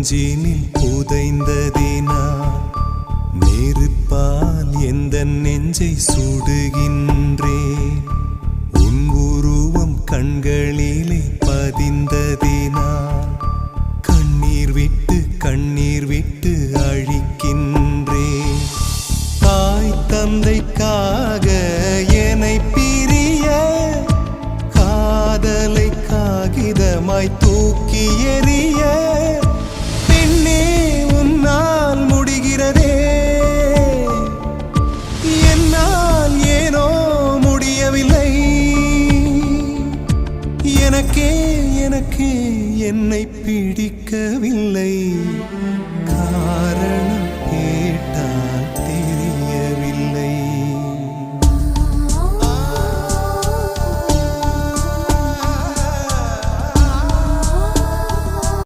நெஞ்சினில் புதைந்ததினா நெருப்பால் எந்த நெஞ்சை சுடுகின்றே உன் உருவம் கண்களிலே பதிந்ததினா கண்ணீர் விட்டு அழிக்கின்றே தாய் தந்தைக்காக என்னை பிரிய காதலை காகிதமாய் தூக்கி எறிய பெண்ணே உன்னால் முடிகிறதே என்னால் ஏனோ முடியவில்லை எனக்கே என்னை பிடிக்கவில்லை காரணம்